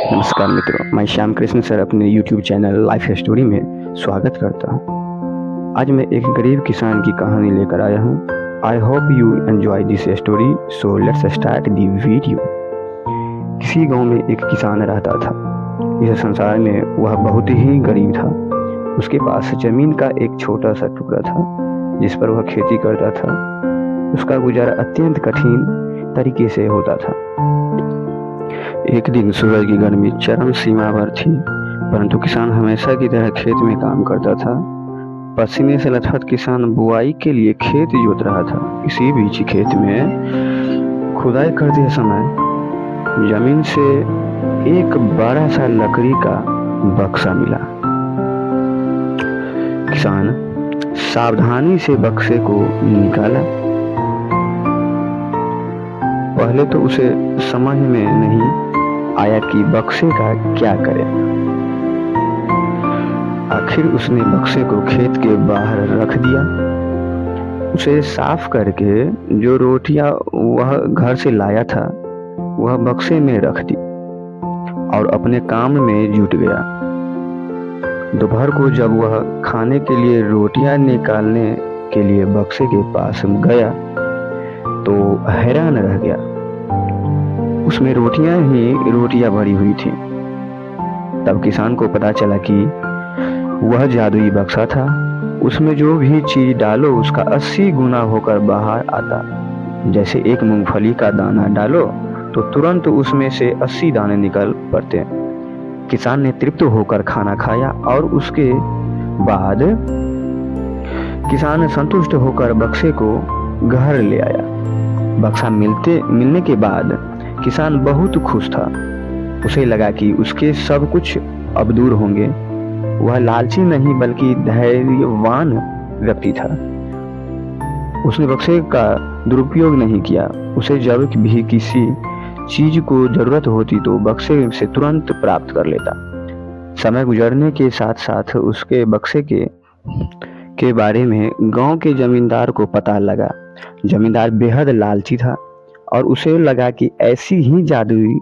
नमस्कार मित्रों, मैं श्याम कृष्ण सर अपने YouTube चैनल लाइफ स्टोरी में स्वागत करता हूँ। आज मैं एक गरीब किसान की कहानी लेकर आया हूँ। I hope you enjoy this story, so let's start the video. किसी गांव में एक किसान रहता था। इस संसार में वह बहुत ही गरीब था। उसके पास जमीन का एक छोटा सा टुकड़ा था जिस पर वह खेती करता था। उसका गुजारा अत्यंत कठिन तरीके से होता था। एक दिन सूरज की गर्मी चरम सीमा पर थी, परंतु किसान हमेशा की तरह खेत में काम करता था। पसीने से लथपथ किसान बुआई के लिए खेत जोत रहा था। इसी बीच खेत में खुदाई करते समय जमीन से एक बड़ा सा लकड़ी का बक्सा मिला। किसान सावधानी से बक्से को निकाला। पहले तो उसे समझ में नहीं आया कि बक्से का क्या करे। आखिर उसने बक्से को खेत के बाहर रख दिया। उसे साफ करके जो रोटियां वह घर से लाया था वह बक्से में रख दी और अपने काम में जुट गया। दोपहर को जब वह खाने के लिए रोटियां निकालने के लिए बक्से के पास गया तो हैरान रह गया। उसमें रोटियां ही रोटियां भरी हुई थी। तब किसान को पता चला कि वह जादुई बक्सा था। उसमें जो भी चीज डालो उसका 80 गुना होकर बाहर आता। जैसे एक मूंगफली का दाना डालो तो तुरंत उसमें से 80 दाने निकल पड़ते। किसान ने तृप्त होकर खाना खाया और उसके बाद किसान संतुष्ट होकर बक्से को घर ले आया। बक्सा मिलने के बाद किसान बहुत खुश था। उसे लगा कि उसके सब कुछ अब दूर होंगे। वह लालची नहीं बल्कि धैर्यवान व्यक्ति था। उसने बक्से का दुरुपयोग नहीं किया। उसे जब भी किसी चीज को जरूरत होती तो बक्से से तुरंत प्राप्त कर लेता। समय गुजरने के साथ साथ उसके बक्से के बारे में गांव के जमींदार को पता लगा। जमींदार बेहद लालची था और उसे लगा कि ऐसी ही जादुई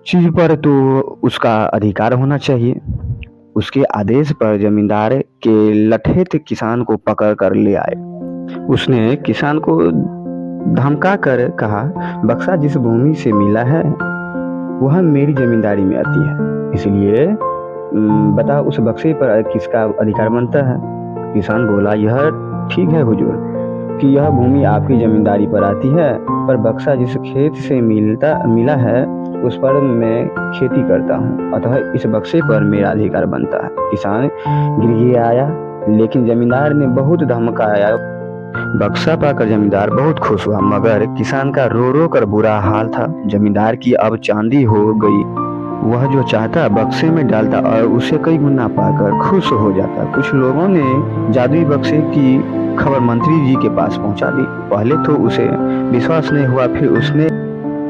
चीज पर तो उसका अधिकार होना चाहिए। उसके आदेश पर जमींदार के लठेत किसान को पकड़ कर ले आए। उसने किसान को धमका कर कहा, बक्सा जिस भूमि से मिला है वह मेरी जमींदारी में आती है, इसलिए बता उस बक्से पर किसका अधिकार बनता है। किसान बोला, यह ठीक है हुजूर कि यह भूमि आपकी जमींदारी पर आती है, पर बक्सा जिस खेत से मिला है उस पर मैं खेती करता हूँ, अतः इस बक्से पर मेरा अधिकार बनता है। किसान गिड़गिड़ाया, लेकिन जमींदार ने बहुत धमकाया। बक्सा पाकर जमींदार बहुत खुश हुआ, मगर किसान का रो रो कर बुरा हाल था। जमींदार की अब चांदी हो गई। वह जो चाहता बक्से में डालता और उसे कई गुना पाकर खुश हो जाता। कुछ लोगों ने जादुई बक्से की खबर मंत्री जी के पास पहुंचा दी। पहले तो उसे विश्वास नहीं हुआ, फिर उसने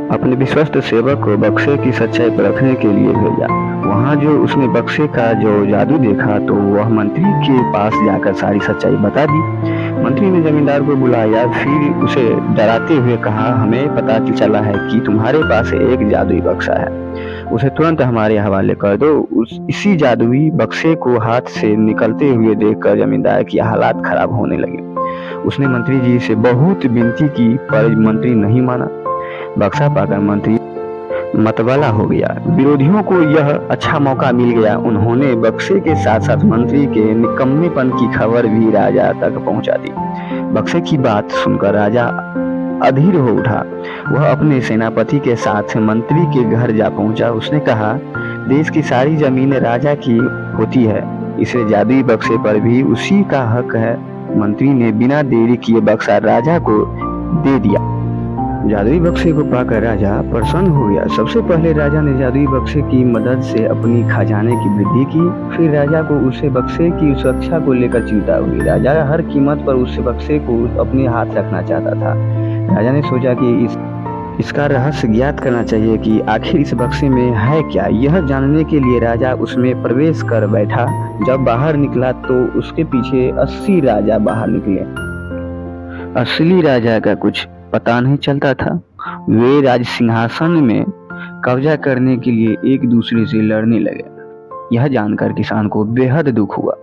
अपने विश्वस्त सेवक को बक्से की सच्चाई परखने के लिए भेजा। वहां जो उसने बक्से का जो जादू देखा तो वह मंत्री के पास जाकर सारी सच्चाई बता दी। मंत्री ने जमींदार को बुलाया, फिर उसे डराते हुए कहा, हमें पता चला है कि तुम्हारे पास एक जादुई बक्सा है, उसे तुरंत हमारे हवाले कर दो। इसी जादुई बक्से को हाथ से निकलते हुए देखकर जमींदार की हालात खराब होने लगे। उसने मंत्री जी से बहुत विनती की, पर मंत्री नहीं माना। बक्सा पाकर मंत्री मतवाला हो गया। विरोधियों को यह अच्छा मौका मिल गया। उन्होंने बक्से के साथ साथ मंत्री के निकम्मेपन की खबर भी राजा तक पहुंचा दी। बक्से की बात सुनकर राजा अधीर हो उठा। वह अपने सेनापति के साथ मंत्री के घर जा पहुंचा। उसने कहा, देश की सारी जमीन राजा की होती है, इसलिए जादुई बक्से पर भी उसी का हक है। मंत्री ने बिना देरी किए बक्सा राजा को दे दिया। जादुई बक्से को पाकर राजा प्रसन्न हो गया। सबसे पहले राजा ने जादुई बक्से की मदद से अपनी खजाने की वृद्धि की। फिर राजा को उसे बक्से की सुरक्षा को लेकर चिंता हुई। राजा हर कीमत पर उस बक्से को अपने हाथ रखना चाहता था। राजा ने सोचा कि इसका रहस्य ज्ञात करना चाहिए कि आखिर इस बक्से में है क्या। यह जानने के लिए राजा उसमें प्रवेश कर बैठा। जब बाहर निकला तो उसके पीछे 80 राजा बाहर निकले। असली राजा का कुछ पता नहीं चलता था। वे राज सिंहासन में कब्जा करने के लिए एक दूसरे से लड़ने लगे। यह जानकर किसान को बेहद दुख हुआ।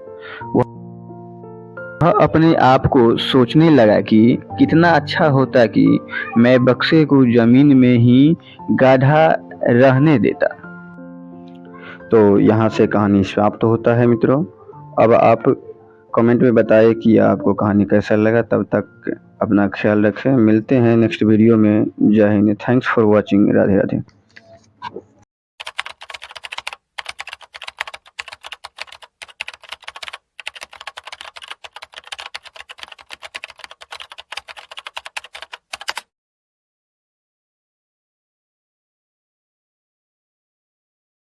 वह अपने आप को सोचने लगा कि कितना अच्छा होता कि मैं बक्से को जमीन में ही गाढ़ा रहने देता। तो यहाँ से कहानी समाप्त होता है मित्रों। अब आप कमेंट में बताएं कि आपको कहानी कैसा लगा। तब तक अपना ख्याल रखें, मिलते हैं नेक्स्ट वीडियो में। जय Hind, thanks for watching, Radhe Radhe.